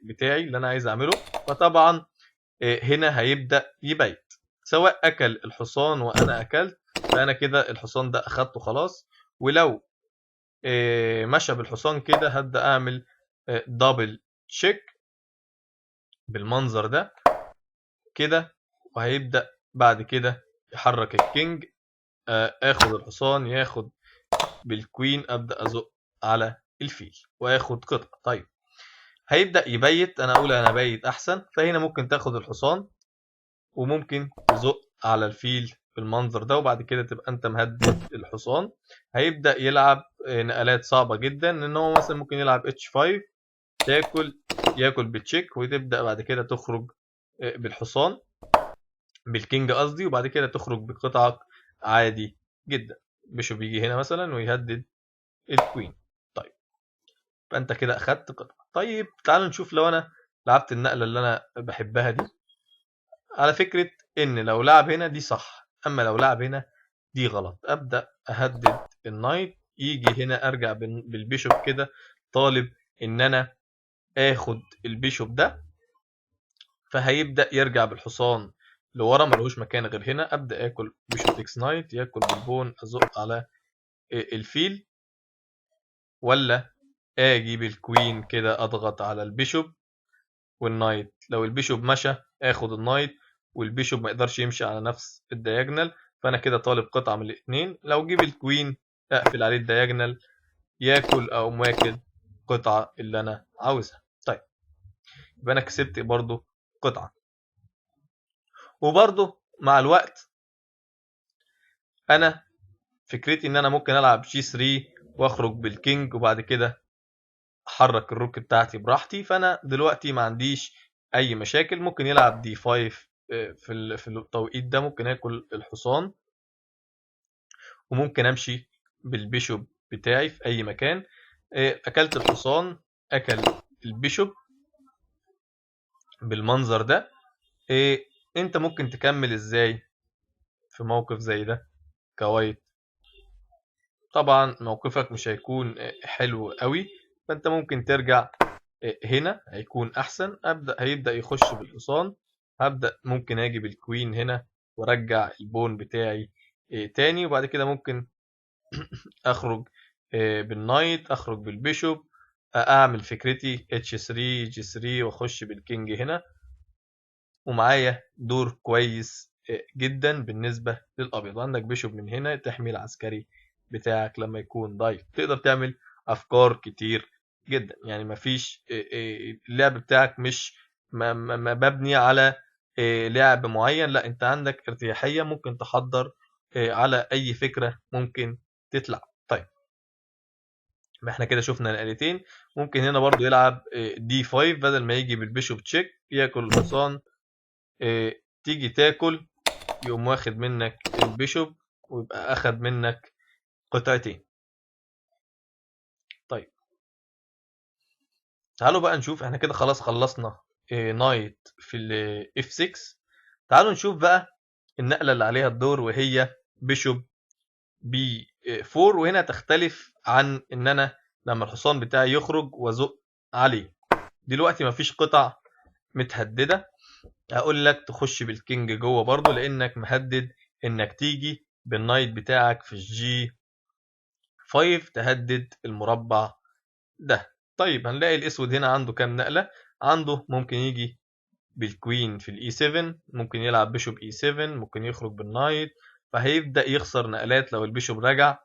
بتاعي اللي انا عايز اعمله. فطبعا هنا هيبدا يبيت، سواء اكل الحصان وانا اكلت، فانا كده الحصان ده اخدته خلاص. ولو مشى بالحصان كده هبدا اعمل دبل تشيك بالمنظر ده كده، وهيبدا بعد كده يحرك الكينج، اخد الحصان ياخد بالكوين، ابدا ازق على الفيل واخد قطعه. طيب هيبدا يبيت، انا اقول انا بيت احسن، فهنا ممكن تاخد الحصان وممكن تزق على الفيل بالمنظر ده، وبعد كده تبقى انت مهدد الحصان. هيبدأ يلعب نقلات صعبة جدا، ان هو مثلا ممكن يلعب H5 ياكل بالتشيك، وتبدأ بعد كده تخرج بالحصان، بالكينج قصدي، وبعد كده تخرج بقطعك عادي جدا. بيشوف يجي هنا مثلا ويهدد الكوين. طيب فانت كده اخدت قطعة. طيب تعالوا نشوف لو انا لعبت النقلة اللي انا بحبها دي، على فكرة ان لو لعب هنا دي صح، اما لو لعب هنا دي غلط. ابدأ اهدد النايت، يجي هنا ارجع بالبيشوب كده، طالب ان انا اخد البيشوب ده، فهيبدأ يرجع بالحصان لورا، ملهوش مكان غير هنا. ابدأ اكل بيشوب تكس نايت، ياكل بالبون، ازق على الفيل، ولا اجي بالكوين كده اضغط على البيشوب والنايت. لو البيشوب مشى اخد النايت، والبيشوب ما يقدرش يمشي على نفس الدياجونال، فانا كده طالب قطعة من الاثنين. لو جيب الكوين اقفل عليه الدياجونال، ياكل او ماكل قطعة اللي انا عاوزها. طيب يبقى انا كسبت برضو قطعة. وبرضو مع الوقت انا فكرتي ان انا ممكن العب جي 3 واخرج بالكينج، وبعد كده احرك الروك بتاعتي براحتي. فانا دلوقتي ما عنديش اي مشاكل. ممكن يلعب دي 5 في التوقيت ده، ممكن اكل الحصان، وممكن امشي بالبيشوب بتاعي في اي مكان. اكلت الحصان، اكل البيشوب بالمنظر ده. انت ممكن تكمل ازاي في موقف زي ده كوايت؟ طبعا موقفك مش هيكون حلو قوي، فانت ممكن ترجع هنا هيكون احسن. هيبدأ يخش بالحصان، هبدأ ممكن اجي بالكوين هنا وارجع البون بتاعي تاني، وبعد كده ممكن اخرج بالنايت، اخرج بالبيشوب، اعمل فكرتي H3 G3 واخش بالكينج هنا، ومعايا دور كويس جدا بالنسبة للأبيض. عندك بيشوب من هنا تحمي العسكري بتاعك لما يكون ضعيف. تقدر تعمل أفكار كتير جدا، يعني مفيش اللعب بتاعك مش مبني على لعب معين، لا انت عندك ارتياحية، ممكن تحضر على أي فكرة ممكن تطلع. طيب ما احنا كده شفنا الآلتين. ممكن هنا برضو يلعب دي 5 بدل ما يجي بالبيشوب تشيك ياكل الحصان، تيجي تاكل، يقوم واخد منك البيشوب ويبقى اخد منك قطعتين. طيب تعالوا بقى نشوف، احنا كده خلاص خلصنا نايت في ال F6. تعالوا نشوف بقى النقلة اللي عليها الدور، وهي بيشوب B4. وهنا تختلف عن ان انا لما الحصان بتاعي يخرج وازق عليه. دلوقتي مفيش قطع متهددة، هقول لك تخش بالكينج جوه برضو، لانك مهدد انك تيجي بالنايت بتاعك في الجي 5 تهدد المربع ده. طيب هنلاقي الاسود هنا عنده كام نقلة. عنده ممكن يجي بالكوين في الاي 7، ممكن يلعب بيشوب اي 7، ممكن يخرج بالنايت، فهيبدأ يخسر نقلات لو البيشوب رجع.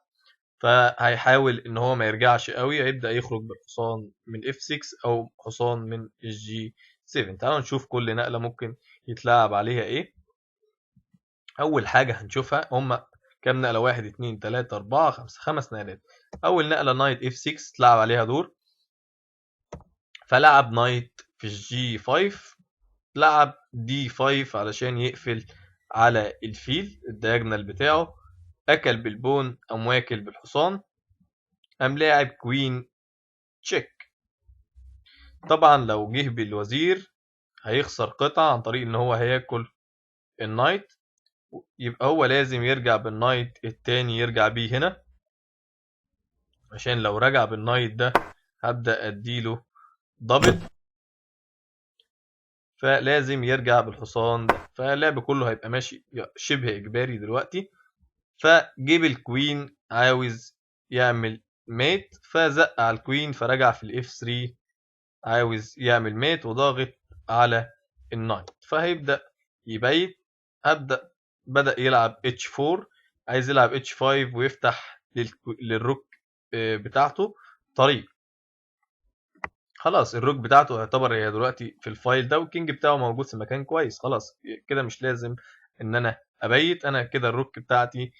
فهيحاول ان هو ما يرجعش قوي، هيبدأ يخرج بالحصان من اف 6 او حصان من الجي 7. تعالوا نشوف كل نقلة ممكن يتلعب عليها ايه. اول حاجة هنشوفها هم كام نقلة، 1 2 3 4 5، 5 نقلات. اول نقلة نايت اف 6 تلعب عليها دور، فلعب نايت في الجي 5، لعب دي 5 علشان يقفل على الفيل الدياجونال بتاعه، اكل بالبون، قام واكل بالحصان، قام لاعب كوين تشيك. طبعا لو جه بالوزير هيخسر قطعة عن طريق ان هو هياكل النايت، يبقى هو لازم يرجع بالنايت التاني، يرجع بيه هنا، عشان لو رجع بالنايت ده هبدأ اديله دبل، فلازم يرجع بالحصان ده. فاللعب كله هيبقى ماشي شبه اجباري دلوقتي. فجيب الكوين عاوز يعمل ميت، فزق على الكوين، فرجع في الاف 3 عاوز يعمل ميت وضاغط على النايت، فهيبدأ يبيت. بدأ يلعب H4، عايز يلعب H5 ويفتح للروك بتاعته طريق. خلاص الروك بتاعته يعتبر هي دلوقتي في الفايل ده، والكينج بتاعه موجود في مكان كويس. خلاص كده مش لازم ان انا ابيت انا كده الروك بتاعتي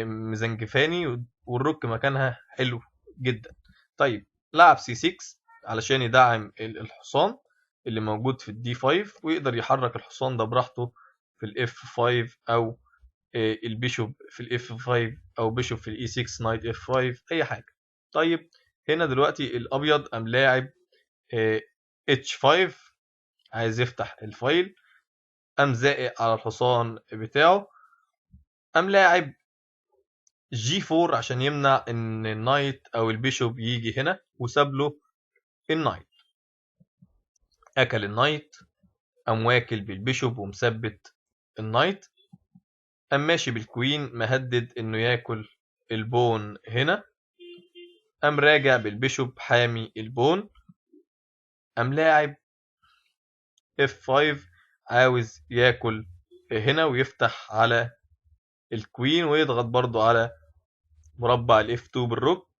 مزنجفاني، والروك مكانها حلو جدا. طيب لعب سي 6 علشان يدعم الحصان اللي موجود في الدي 5، ويقدر يحرك الحصان ده براحته في الاف 5، او البيشوب في الاف 5، او بيشوب في الاي 6 نايت اف 5، اي حاجه. طيب هنا دلوقتي الابيض قام لاعب اتش 5، عايز يفتح الفايل، قام زائق على الحصان بتاعه، قام لاعب جي 4 عشان يمنع ان النايت او البيشوب يجي هنا، وساب له النايت. اكل النايت، قام واكل بالبيشوب ومثبت النايت، قام ماشي بالكوين مهدد انه ياكل البون هنا، قام راجع بالبيشوب حامي البون، قام لاعب F5 عاوز ياكل هنا ويفتح على الكوين ويضغط برضو على مربع ال F2 بالروك،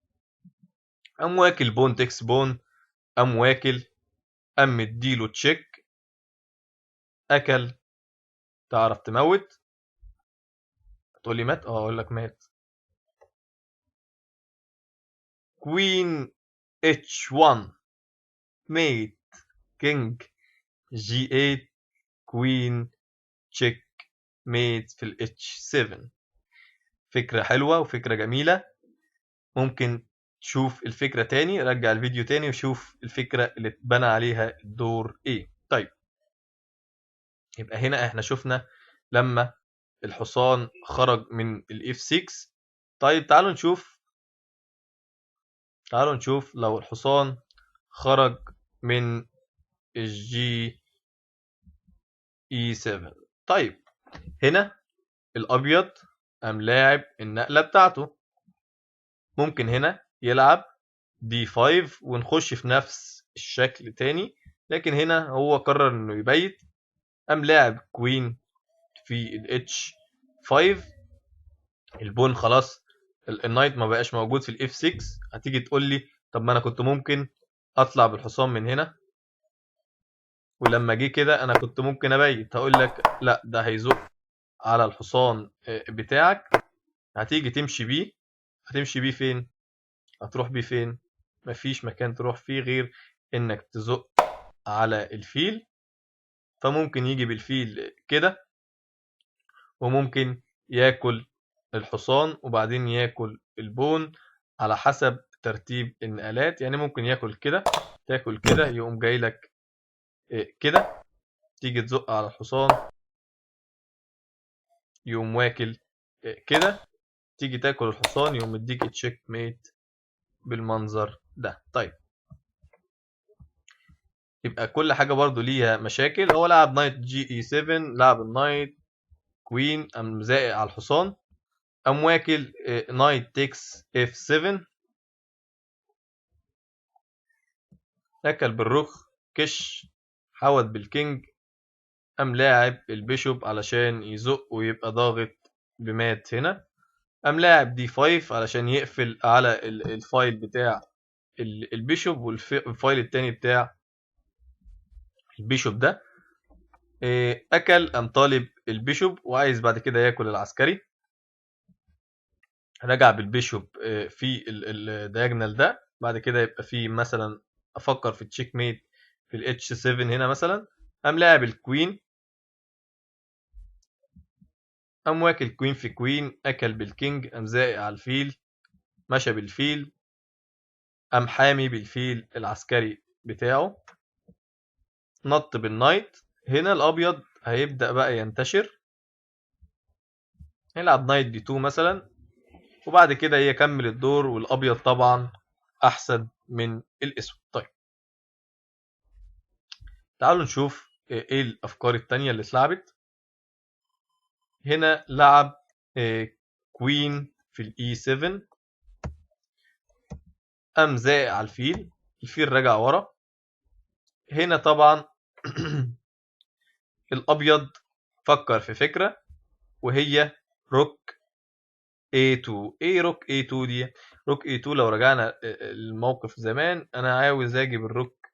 قام واكل بون تكس بون، قام واكل، قام مديله تشيك، اكل. تعرف تموت؟ تقول لي مات؟ اقول لك مات. كوين H1 ميت، كينج G8، كوين تشيك ميت في ال H7. فكرة حلوة وفكرة جميلة. ممكن تشوف الفكرة تاني، رجع الفيديو تاني وشوف الفكرة اللي اتبنى عليها الدور ايه. طيب يبقى هنا احنا شفنا لما الحصان خرج من ال F6. طيب تعالوا نشوف لو الحصان خرج من الجي E7. طيب هنا الابيض قام لاعب النقلة بتاعته، ممكن هنا يلعب D5 ونخش في نفس الشكل تاني، لكن هنا هو قرر انه يبيت، قام لاعب كوين في ال H5. البون خلاص، النايت ما بقاش موجود في ال F6. هتيجي تقول لي طب ما انا كنت ممكن اطلع بالحصان من هنا، ولما جه كده انا كنت ممكن ابيت. هقول لك لا، ده هيزق على الحصان بتاعك، هتيجي تمشي بيه. هتمشي بيه فين؟ هتروح بيه فين؟ مفيش مكان تروح فيه غير انك تزق على الفيل. فممكن يجي بالفيل كده، وممكن ياكل الحصان وبعدين ياكل البون على حسب ترتيب النقلات. يعني ممكن ياكل كده، تاكل كده، يقوم جاي لك كده، تيجي تزق على الحصان يقوم واكل كده، تيجي تاكل الحصان يقوم مديك تشيك ميت بالمنظر ده. طيب يبقى كل حاجة برضو ليها مشاكل. هو لعب نايت جي اي 7، لعب النايت كوين، قام زائق على الحصان، قام واكل نايت تيكس اف 7، اكل بالرخ كش، حود بالكينج، قام لاعب البيشوب علشان يزق ويبقى ضاغط بمات هنا، قام لاعب دي 5 علشان يقفل على الفايل بتاع البيشوب، والفايل التاني بتاع البيشوب ده. اكل، قام طالب البيشوب وعايز بعد كده ياكل العسكري، رجع بالبيشوب في الدياجونال ده. بعد كده يبقى في مثلا افكر في التشيك ميت في الاتش 7 هنا مثلا، قام لاعب الكوين، قام واكل كوين في كوين، اكل بالكينج، قام زائق على الفيل، مشى بالفيل، قام حامي بالفيل العسكري بتاعه، نط بالنايت. هنا الابيض هيبدأ بقى ينتشر، يلعب نايت دي 2 مثلا، وبعد كده يكمل الدور، والابيض طبعا احسن من الاسود. طيب تعالوا نشوف ايه الافكار التانية اللي اتلعبت. هنا لعب كوين في الاي 7، قام زائق على الفيل، الفيل رجع ورا. هنا طبعا الابيض فكر في فكرة، وهي روك A2. ايه روك A2 دي؟ روك A2 لو رجعنا الموقف زمان، انا عاوز اجي بالروك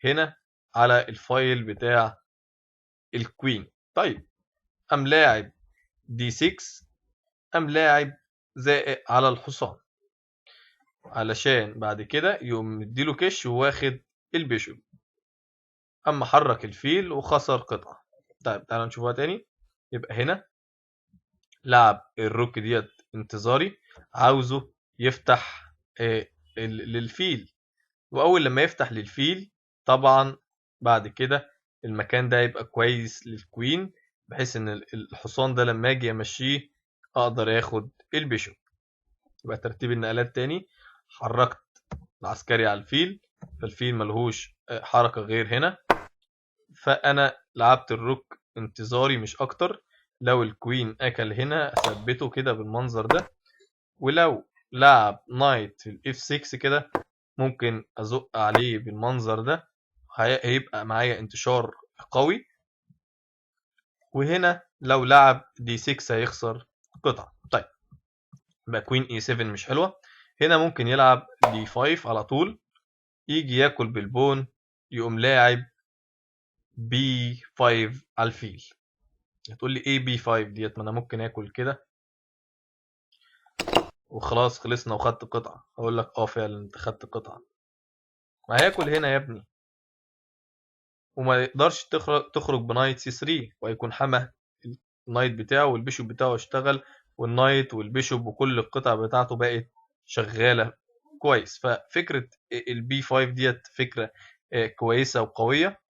هنا على الفايل بتاع الكوين. طيب قام لاعب دي 6 قام لاعب زائق على الحصان علشان بعد كده يقوم مديله كش وواخد البيشوب، اما حرك الفيل وخسر قطعة. طيب تعالوا نشوفها تاني. يبقى هنا لعب الروك ديت انتظاري، عاوزه يفتح للفيل، واول لما يفتح للفيل طبعا بعد كده المكان ده يبقى كويس للكوين، بحيث ان الحصان ده لما اجي امشيه اقدر اخد البيشوب. يبقى ترتيب النقلات تاني: حركت العسكري على الفيل، فالفيل ملهوش حركة غير هنا، فانا لعبت الروك انتظاري مش اكتر. لو الكوين اكل هنا اثبته كده بالمنظر ده، ولو لعب نايت في الاف 6 كده ممكن ازق عليه بالمنظر ده، هيبقى معايا انتشار قوي. وهنا لو لعب دي 6 هيخسر قطعة. طيب يبقى كوين اي 7 مش حلوة. هنا ممكن يلعب دي 5 على طول، يجي ياكل بالبون، يقوم لاعب بي 5 على الفيل. هتقول لي ايه بي 5 ديت؟ ما انا ممكن اكل كده وخلاص خلصنا وخدت قطعة. اقول لك اه فعلا انت خدت قطعة، ما هياكل هنا يا ابني، وما يقدرش تخرج بنايت سي 3، وهيكون حمى النايت بتاعه والبيشوب بتاعه اشتغل، والنايت والبيشوب وكل القطع بتاعته بقت شغالة كويس. ففكرة البي 5 ديت فكرة كويسة وقوية.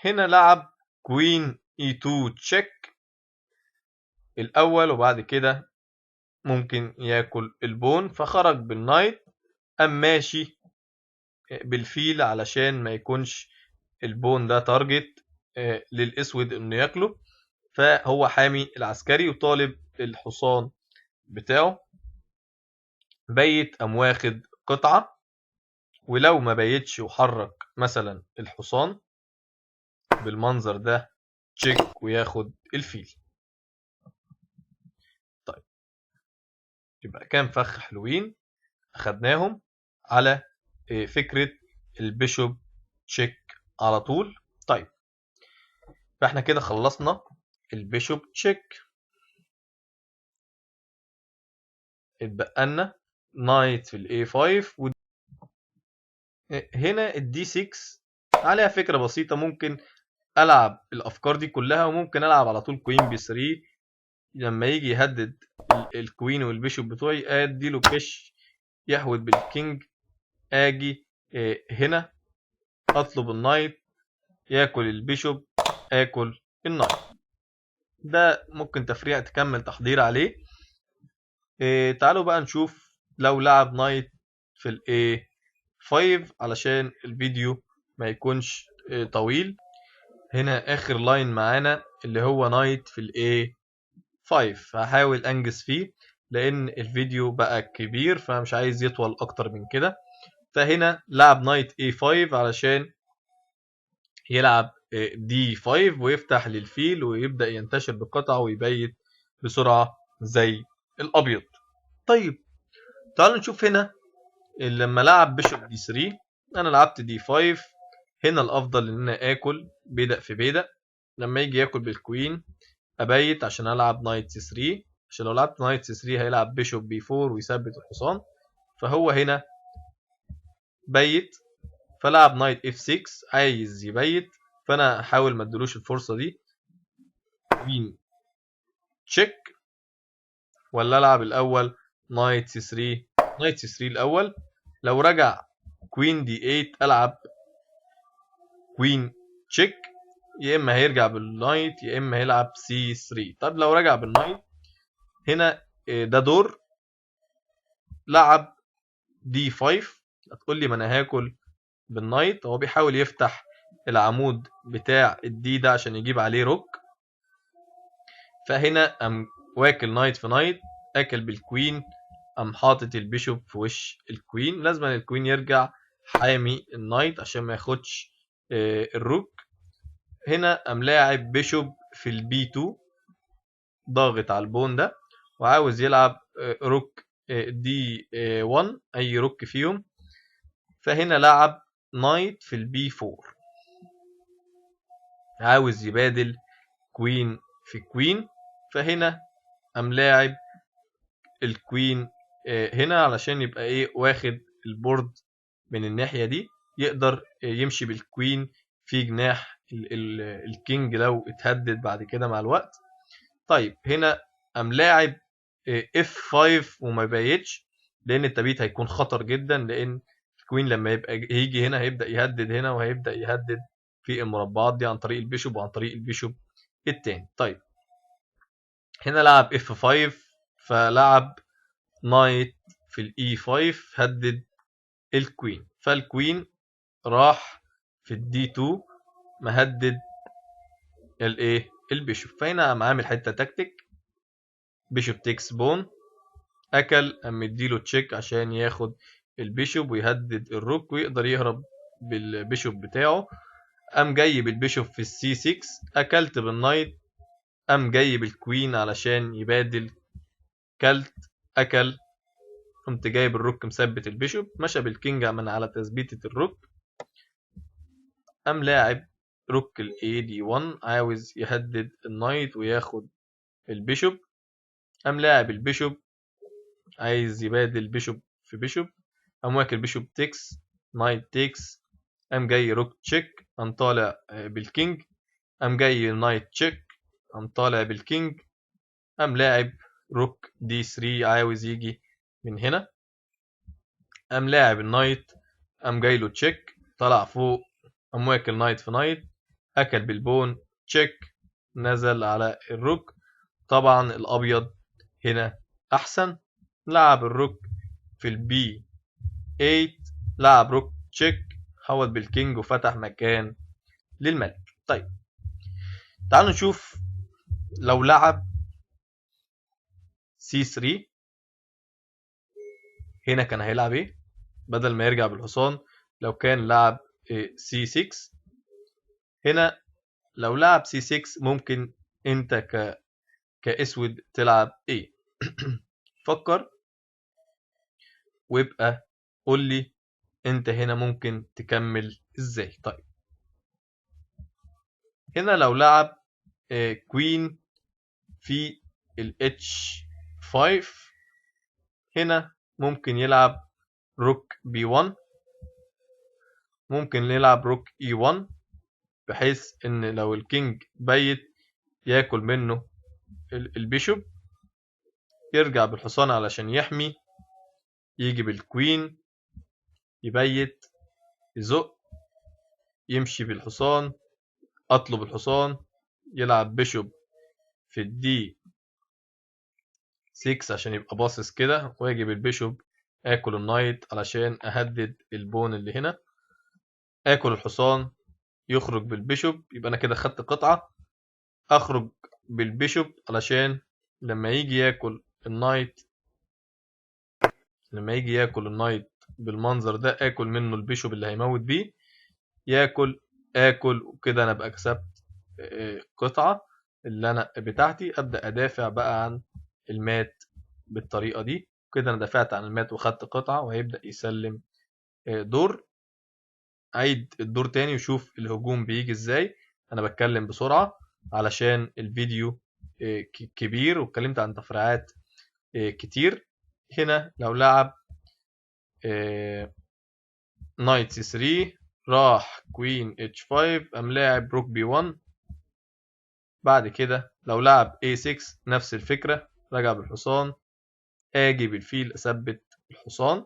هنا لعب كوين اي 2 تشيك الاول، وبعد كده ممكن ياكل البون، فخرج بالنايت، قام ماشي بالفيل علشان ما يكونش البون ده تارجت للاسود انه ياكله، فهو حامي العسكري وطالب الحصان بتاعه. بيت قام واخد قطعة، ولو ما بيتش وحرك مثلا الحصان بالمنظر ده تشيك وياخد الفيل. طيب يبقى كام فخ حلوين اخدناهم على فكرة البيشوب تشيك على طول. طيب فاحنا كده خلصنا البيشوب تشيك، اتبقى لنا نايت في الاي 5. هنا الدي 6 عليها فكرة بسيطة، ممكن العب الافكار دي كلها، وممكن العب على طول كوين بي 3. لما يجي يهدد الكوين والبيشوب بتوعي ادي له كش يهود بالكينج، اجي هنا اطلب النايت ياكل البيشوب، اكل النايت. ده ممكن تفريع تكمل تحضير عليه. تعالوا بقى نشوف لو لعب نايت في الاي 5 علشان الفيديو ما يكونش طويل. هنا اخر لاين معانا اللي هو نايت في الاي 5، هحاول انجز فيه لان الفيديو بقى كبير فمش عايز يطول اكتر من كده. فهنا لعب نايت اي 5 علشان يلعب دي 5 ويفتح للفيل ويبدأ ينتشر بقطعه ويبيت بسرعة زي الابيض. طيب تعالوا نشوف هنا لما لعب بيشوب دي 3 انا لعبت دي 5. هنا الافضل ان انا اكل بيدق في بيدق، لما يجي ياكل بالكوين ابيت عشان العب نايت سي 3، عشان لو لعبت نايت سي 3 هيلعب بيشوب بي 4 ويثبت الحصان، فهو هنا بيت، فلعب نايت اف 6 عايز يبيت، فانا احاول ما ادلوش الفرصه دي. كوين تشيك، ولا العب الاول نايت سي 3؟ نايت سي 3 الاول. لو رجع كوين دي 8 العب كوين تشيك، يا اما هيرجع بالنايت يا اما هيلعب سي 3. طب لو رجع بالنايت هنا ده دور لعب دي 5. هتقول لي ما انا هاكل بالنايت، هو بيحاول يفتح العمود بتاع الدي ده عشان يجيب عليه روك، فهنا قام واكل نايت في نايت، اكل بالكوين، قام حاطط البيشوب في وش الكوين. لازم الكوين يرجع حامي النايت عشان ما ياخدش الروك. هنا قام لاعب بيشوب في البي 2 ضاغط على البون ده وعاوز يلعب روك دي 1 اي روك فيهم، فهنا لعب نايت في البي 4 عاوز يبادل كوين في كوين، فهنا قام لاعب الكوين هنا علشان يبقى ايه واخد البورد من الناحية دي، يقدر يمشي بالكوين في جناح الكينج لو اتهدد بعد كده مع الوقت. طيب هنا قام لاعب F5 وما بايتش، لان التبييت هيكون خطر جدا، لان الكوين لما يبقى يجي هنا هيبدأ يهدد هنا، وهيبدأ يهدد في المربعات دي عن طريق البيشوب وعن طريق البيشوب التاني. طيب هنا لعب F5 فلعب نايت في الاي 5 هدد الكوين، فالكوين راح في الدي 2 مهدد الايه البيشوب. فهنا قام عامل حته تكتيك بيشوب تيكس بون، اكل قام مديله تشيك عشان ياخد البيشوب ويهدد الروك ويقدر يهرب بالبيشوب بتاعه. قام جاي بالبيشوب في السي 6 اكلت بالنايت، قام جاي بالكوين علشان يبادل كلت اكل، قمت جايب الروك مثبت البيشوب، مشى بالكينج من على تثبيتة الروك، قام لاعب روك الاي دي 1 عاوز يهدد النايت وياخد البيشوب، قام لاعب البيشوب عايز يبادل بيشوب في بيشوب، قام واكل بيشوب تيكس نايت تيكس، قام جاي روك تشيك، قام طالع بالكينج، قام جاي نايت تشيك، قام طالع بالكينج، قام لاعب روك دي 3 عاوز يجي من هنا، قام لاعب النايت، قام جاي له تشيك طلع فوق، قام واكل نايت في نايت، اكل بالبون تشيك، نزل على الروك. طبعا الابيض هنا احسن، لعب الروك في البي 8، لعب روك تشيك، حول بالكينج وفتح مكان للملك. طيب تعالوا نشوف لو لعب سي 3 هنا كان هيلعب ايه بدل ما يرجع بالحصان. لو كان لعب سي 6 هنا، لو لعب سي 6 ممكن انت كاسود تلعب ايه؟ فكر ويبقى قول لي انت هنا ممكن تكمل ازاي. طيب هنا لو لعب كوين في الاتش 5 هنا ممكن يلعب روك بي 1، ممكن يلعب روك اي 1 بحيث ان لو الكينج بيت ياكل منه البيشوب، يرجع بالحصان علشان يحمي، يجي بالكوين يبيت يزق، يمشي بالحصان، اطلب الحصان، يلعب بيشوب في الدي 6 عشان يبقى باصص كده، واجي بالبيشوب اكل النايت علشان اهدد البون اللي هنا، اكل الحصان يخرج بالبيشوب، يبقى انا كده خدت قطعة، اخرج بالبيشوب علشان لما يجي ياكل النايت، بالمنظر ده اكل منه البيشوب اللي هيموت بيه، ياكل اكل، وكده انا ابقى كسبت قطعة اللي انا بتاعتي، ابدا ادافع بقى عن المات بالطريقة دي. كده انا دافعت عن المات وخدت قطعة، وهيبدا يسلم دور. عيد الدور تاني وشوف الهجوم بيجي ازاي. انا بتكلم بسرعة علشان الفيديو كبير واتكلمت عن تفريعات كتير. هنا لو لعب نايت سي 3 راح كوين اتش 5 قام لاعب روك بي 1، بعد كده لو لعب اي 6 نفس الفكرة، رجع بالحصان، اجي بالفيل اثبت الحصان،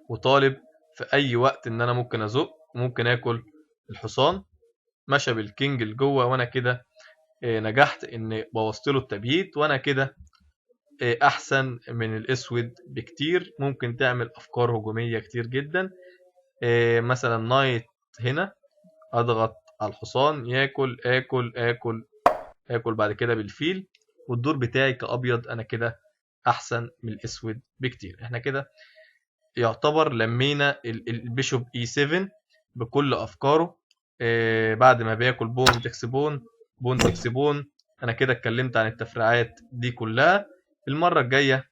وطالب في اي وقت ان انا ممكن ازق وممكن اكل الحصان، مشى بالكينج لجوه، وانا كده نجحت ان بوظت له التبييت، وانا كده احسن من الاسود بكتير. ممكن تعمل افكار هجوميه كتير جدا، مثلا نايت هنا اضغط على الحصان ياكل اكل بعد كده بالفيل، والدور بتاعي كابيض انا كده احسن من الاسود بكتير. احنا كده يعتبر لمينا البيشوب اي 7 بكل افكاره، بعد ما بياكل بون تكس بون بون تكس بون. انا كده اتكلمت عن التفريعات دي كلها. المرة الجاية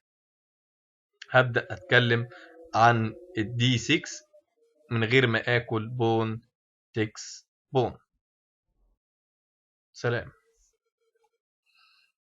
هبدأ اتكلم عن الدي 6 من غير ما اكل بون تكس بون. سلام.